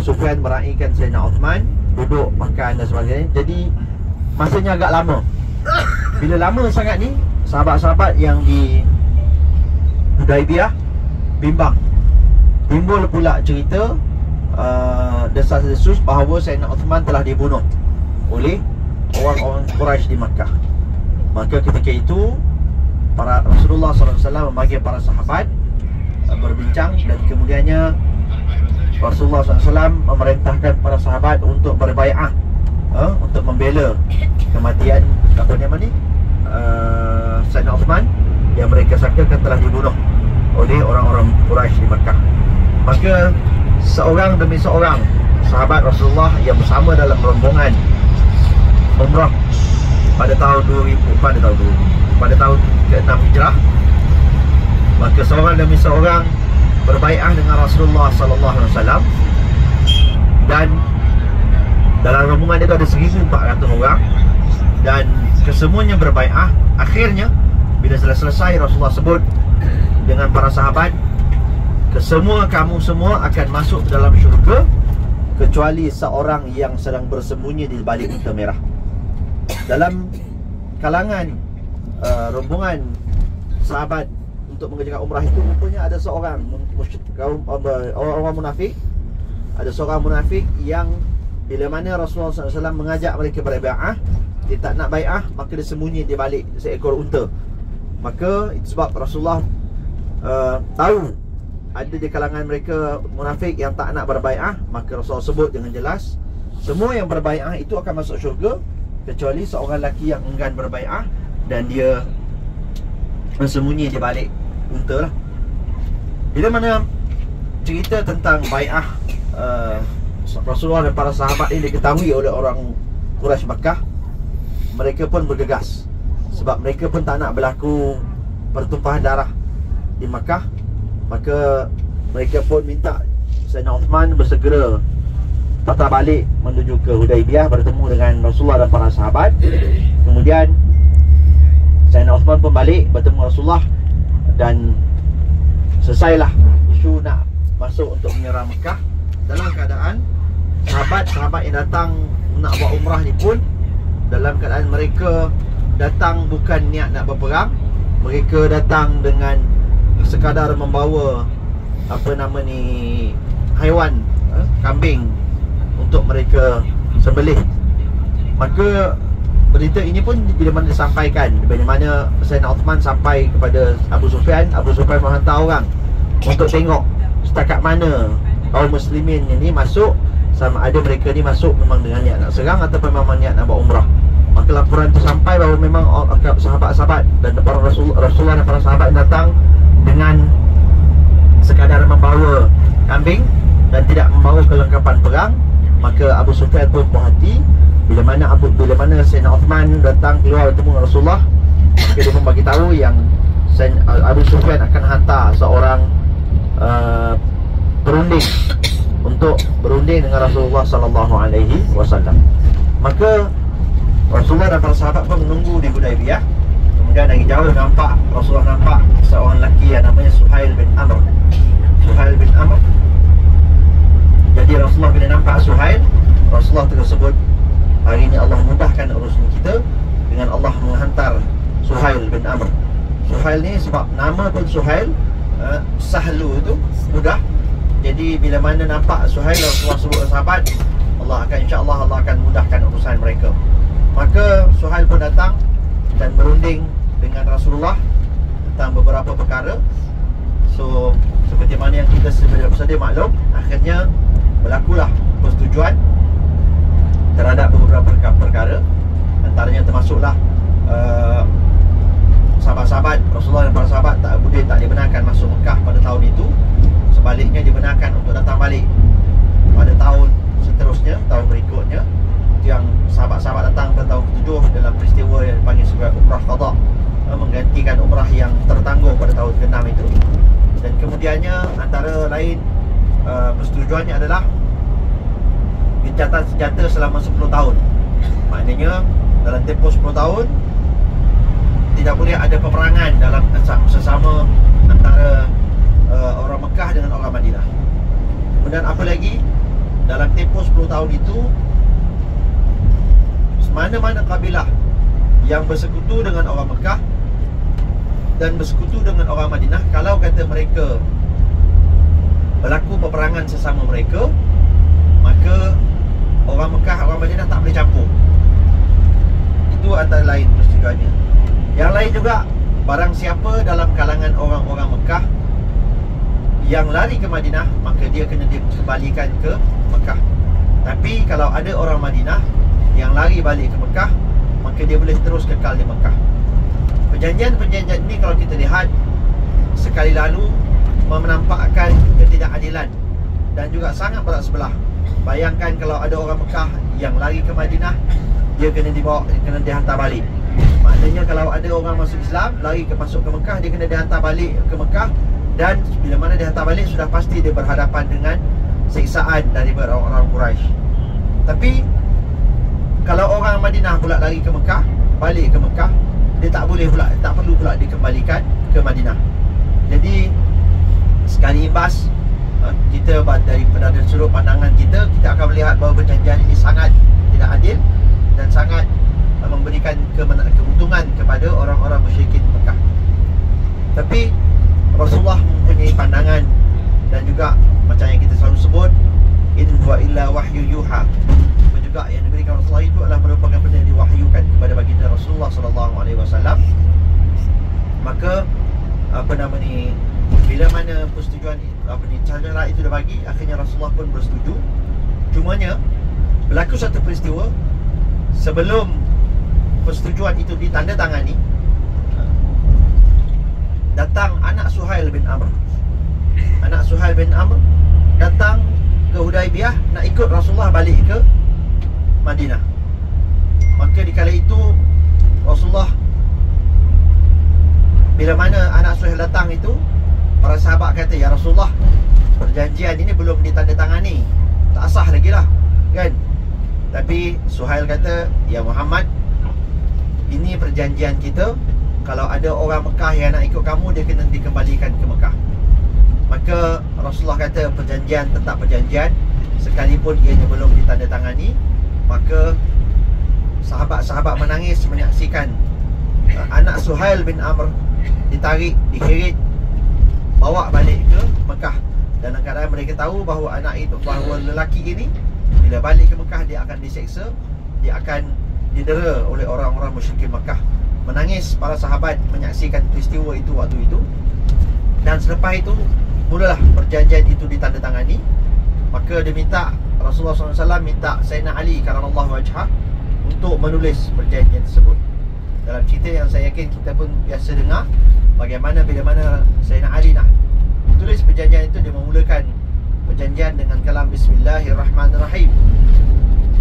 Sufyan meraihkan Sayyidina Uthman, duduk makan dan sebagainya. Jadi masanya agak lama. Bila lama sangat ni, sahabat-sahabat yang di Hudaibiyah bimbang. Timbul pula cerita desas-desus bahawa Sayyidina Uthman telah dibunuh oleh orang-orang Quraisy di Makkah. Maka ketika itu Rasulullah SAW memanggil para sahabat, berbincang, dan kemudiannya Rasulullah SAW memerintahkan para sahabat untuk berbai'ah, untuk membela kematian Sayyidina Uthman yang mereka sangkakan telah dibunuh oleh orang-orang Quraisy di Makkah. Maka seorang demi seorang sahabat Rasulullah yang bersama dalam rombongan umrah pada tahun ke-6 Hijrah, maka seorang demi seorang berbai'ah dengan Rasulullah sallallahu alaihi wasallam. Dan dalam rombongan itu ada 1,400 orang, dan kesemuanya berbai'ah. Akhirnya bila selesai, Rasulullah sebut dengan para sahabat, kamu semua akan masuk dalam syurga kecuali seorang yang sedang bersembunyi di balik unta merah. Dalam kalangan rombongan sahabat untuk mengerjakan umrah itu, rupanya ada seorang orang munafik. Ada seorang munafik yang bila mana Rasulullah SAW mengajak mereka berbai'ah, dia tak nak bai'ah, maka dia sembunyi di balik seekor unta. Maka itu sebab Rasulullah tahu ada di kalangan mereka munafik yang tak nak berbai'ah. Maka Rasulullah sebut dengan jelas, semua yang berbai'ah itu akan masuk syurga kecuali seorang lelaki yang enggan berbai'ah dan dia bersembunyi di balik unta lah. Bila mana cerita tentang bai'ah Rasulullah dan para sahabat ini diketahui oleh orang Quraisy Makkah, mereka pun bergegas, sebab mereka pun tak nak berlaku pertumpahan darah di Makkah. Maka mereka pun minta Sayyidina Uthman bersegera patah balik menuju ke Hudaibiyah, bertemu dengan Rasulullah dan para sahabat. Kemudian Sayyidina Uthman pun balik bertemu Rasulullah, dan selesailah isu nak masuk untuk menyerang Mekah. Dalam keadaan sahabat-sahabat yang datang nak buat umrah ni pun dalam keadaan mereka datang bukan niat nak berperang. Mereka datang dengan sekadar membawa haiwan, kambing untuk mereka sembelih. Maka berita ini pun bila mana disampaikan, bila mana Sayyidina Uthman sampai kepada Abu Sufyan, Abu Sufyan menghantar orang untuk tengok setakat mana kaum muslimin ini masuk, sama ada mereka ni masuk memang dengan niat nak serang ataupun memang niat nak buat umrah. Maka laporan itu sampai bahawa memang sahabat-sahabat dan para Rasulullah dan para sahabat yang datang dengan sekadar membawa kambing dan tidak membawa kelengkapan perang. Maka Abu Sufyan pun puas hati. Bila mana Sayyidina Uthman datang keluar bertemu dengan Rasulullah, maka dia pun bagi tahu yang Abu Sufyan akan hantar seorang berunding untuk berunding dengan Rasulullah sallallahu alaihi wasallam. Maka Rasulullah dan para sahabat pun menunggu di Hudaibiyah. Kemudian dari jauh Rasulullah nampak seorang lelaki yang namanya Suhail bin Amr. Jadi Rasulullah bila nampak Suhail, Rasulullah tersebut, hari ini Allah mudahkan urusan kita dengan Allah menghantar Suhail bin Amr. Suhail ni sebab nama pun Suhail, Sahlu itu mudah. Jadi bila mana nampak Suhail, Rasulullah sebut sahabat, insya-Allah Allah akan mudahkan urusan mereka. Maka Suhail pun datang dan berunding dengan Rasulullah tentang beberapa perkara. So seperti mana yang kita sedia maklum, akhirnya berlakulah persetujuan terhadap beberapa perkara. Antaranya termasuklah sahabat-sahabat Rasulullah dan para sahabat tak dibenarkan masuk Mekah pada tahun itu. Sebaliknya dibenarkan untuk datang balik pada tahun seterusnya, tahun berikutnya. Yang sahabat-sahabat datang pada tahun ke-7 dalam peristiwa yang dipanggil sebagai Umrah Qadha, menggantikan umrah yang tertangguh pada tahun ke-6 itu. Dan kemudiannya antara lain persetujuannya adalah gencatan senjata selama 10 tahun. Maknanya dalam tempoh 10 tahun tidak boleh ada peperangan dalam sesama antara orang Mekah dengan orang Madinah. Kemudian apa lagi? dalam tempoh 10 tahun itu, mana-mana kabilah yang bersekutu dengan orang Mekah dan bersekutu dengan orang Madinah, kalau kata mereka berlaku peperangan sesama mereka, maka orang Mekah, orang Madinah tak boleh campur. Itu antara lain persetujuannya. Yang lain juga, barang siapa dalam kalangan orang-orang Mekah yang lari ke Madinah, maka dia kena dikembalikan ke Mekah. Tapi kalau ada orang Madinah yang lari balik ke Mekah, maka dia boleh terus kekal di Mekah. Perjanjian-perjanjian ini kalau kita lihat sekali lalu menampakkan ketidakadilan dan juga sangat berat sebelah. Bayangkan kalau ada orang Mekah yang lari ke Madinah, dia kena dibawa, kena dihantar balik. Maknanya kalau ada orang masuk Islam lari masuk ke Mekah, dia kena dihantar balik ke Mekah. Dan bila mana dihantar balik, sudah pasti dia berhadapan dengan siksaan daripada orang-orang Quraisy. Tapi kalau orang Madinah pula lari ke Mekah, balik ke Mekah, dia tak boleh pula, tak perlu pula dikembalikan ke Madinah. Jadi sekali imbas, kita daripada sudut pandangan kita akan melihat bahawa perjanjian ini sangat tidak adil dan sangat memberikan keuntungan kepada orang-orang musyrikin Mekah. Tapi Rasulullah mempunyai pandangan, dan juga macam yang kita selalu sebut, in huwa illa wahyu yuha. Juga yang diberikan Rasulullah itu adalah merupakan benda yang diwahyukan kepada baginda Rasulullah SAW. Maka bila mana persetujuan cara itu dah bagi, akhirnya Rasulullah pun bersetuju. Cumanya berlaku satu peristiwa sebelum persetujuan itu ditandatangani. Datang anak Suhail bin Amr. Anak Suhail bin Amr datang ke Hudaibiyah nak ikut Rasulullah balik ke Madinah. Maka dikala itu Rasulullah, bila mana anak Suhail datang itu, para sahabat kata, ya Rasulullah, perjanjian ini belum ditandatangani, tak sah lagi lah, kan? Tapi Suhail kata, ya Muhammad, ini perjanjian kita. Kalau ada orang Mekah yang nak ikut kamu, dia kena dikembalikan ke Mekah. Maka Rasulullah kata, perjanjian tetap perjanjian, sekalipun ianya belum ditandatangani. Maka sahabat-sahabat menangis menyaksikan anak Suhail bin Amr ditarik, diheret, bawa balik ke Mekah. Dan kadang-kadang mereka tahu bahawa anak itu, bahawa lelaki ini bila balik ke Mekah, dia akan diseksa, dia akan didera oleh orang-orang musyrikin Mekah. Menangis para sahabat menyaksikan peristiwa itu waktu itu. Dan selepas itu mulalah perjanjian itu ditandatangani. Maka dia minta, Rasulullah SAW minta Sayyidina Ali karamallahu wajhah untuk menulis perjanjian tersebut. Dalam cerita yang saya yakin kita pun biasa dengar, bagaimana bila mana Sayyidina Ali nak tulis perjanjian itu, dia memulakan perjanjian dengan kalam Bismillahirrahmanirrahim.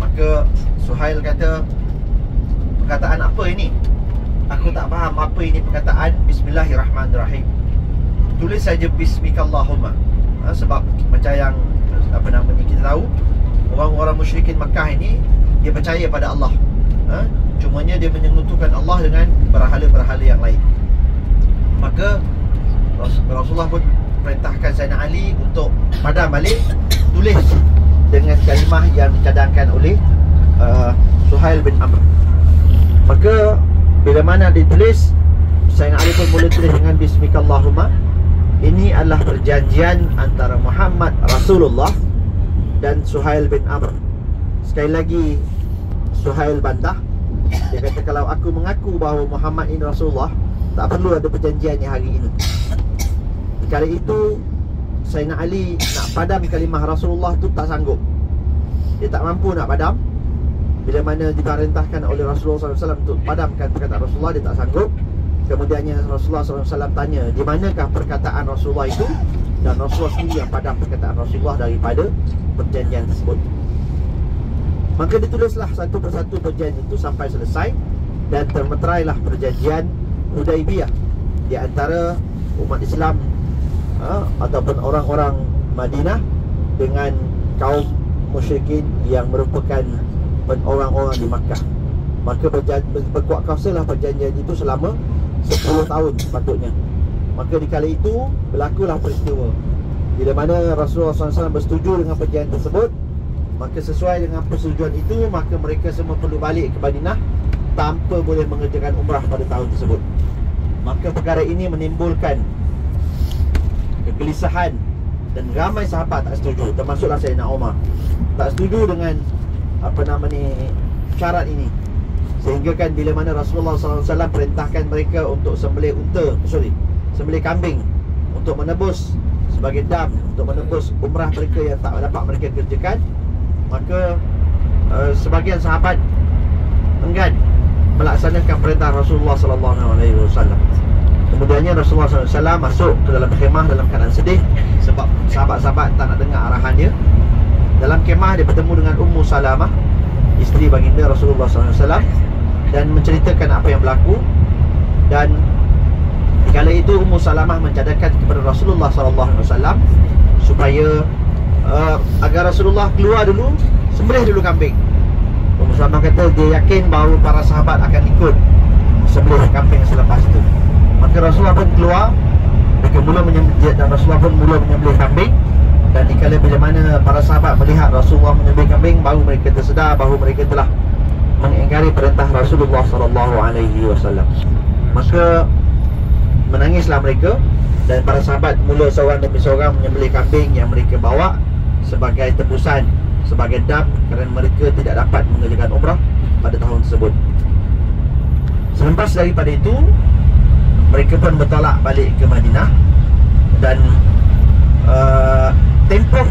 Maka Suhail kata, perkataan apa ini? Aku tak faham apa ini perkataan Bismillahirrahmanirrahim. Tulis saja Bismikallahumma. Sebab macam yang kita tahu, orang-orang musyrikin Makkah ini dia percaya pada Allah. Cumanya dia menyekutukan Allah dengan berhala-berhala yang lain. Maka Rasulullah pun perintahkan Sayyidina Ali untuk padam balik, tulis dengan kalimah yang dicadangkan oleh Suhail bin Amr. Maka bila mana ditulis, Sayyidina Ali pun mula tulis dengan Bismikallahumma. Ini adalah perjanjian antara Muhammad Rasulullah dan Suhail bin Amr. Sekali lagi Suhail bantah. Dia kata, kalau aku mengaku bahawa Muhammad ini Rasulullah, tak perlu ada perjanjiannya hari ini. Kali itu Sayyidina Ali nak padam kalimah Rasulullah tu tak sanggup. Dia tak mampu nak padam. Bila mana diperintahkan oleh Rasulullah SAW untuk padamkan perkataan Rasulullah, dia tak sanggup. Kemudiannya Rasulullah SAW tanya, di manakah perkataan Rasulullah itu? Dan Rasulullah sendiri yang padam perkataan Rasulullah daripada perjanjian tersebut. Maka ditulislah satu persatu perjanjian itu sampai selesai. Dan termeterailah perjanjian Hudaibiyah di antara umat Islam ataupun orang-orang Madinah dengan kaum musyrikin yang merupakan orang-orang di Makkah. Maka berkuat kuasalah perjanjian itu selama 10 tahun sepatutnya. Maka di kala itu berlakulah peristiwa bila mana Rasulullah SAW bersetuju dengan perjanjian tersebut. Maka sesuai dengan persetujuan itu, maka mereka semua perlu balik ke Madinah tanpa boleh mengerjakan umrah pada tahun tersebut. Maka perkara ini menimbulkan kegelisahan dan ramai sahabat tak setuju, termasuklah Sayyidina Umar. Tak setuju dengan syarat ini. Sehingga kan bila mana Rasulullah SAW perintahkan mereka untuk sembelih sembelih kambing untuk menebus sebagai dam, untuk menebus umrah mereka yang tak dapat mereka kerjakan, maka sebagian sahabat enggan melaksanakan perintah Rasulullah SAW. Kemudiannya Rasulullah SAW masuk ke dalam khemah dalam keadaan sedih sebab sahabat-sahabat tak nak dengar arahannya. Dalam khemah dia bertemu dengan Ummu Salamah, isteri baginda Rasulullah SAW, dan menceritakan apa yang berlaku. Dan kala itu Ummu Salamah mencadangkan kepada Rasulullah SAW supaya agar Rasulullah keluar dulu, sembelih dulu kambing. Ummu Salamah kata dia yakin bahawa para sahabat akan ikut sembelih kambing selepas itu. Maka Rasulullah pun keluar, dan Rasulullah pun mula menyembelih kambing. Dan dikala bila mana para sahabat melihat Rasulullah menyembelih kambing, baru mereka tersedar bahawa mereka telah mengingkari perintah Rasulullah SAW. Maka menangislah mereka, dan para sahabat mula seorang demi seorang menyembelih kambing yang mereka bawa sebagai tebusan, sebagai dam, kerana mereka tidak dapat mengerjakan umrah pada tahun tersebut. Selepas daripada itu, mereka pun bertolak balik ke Madinah. Dan tempoh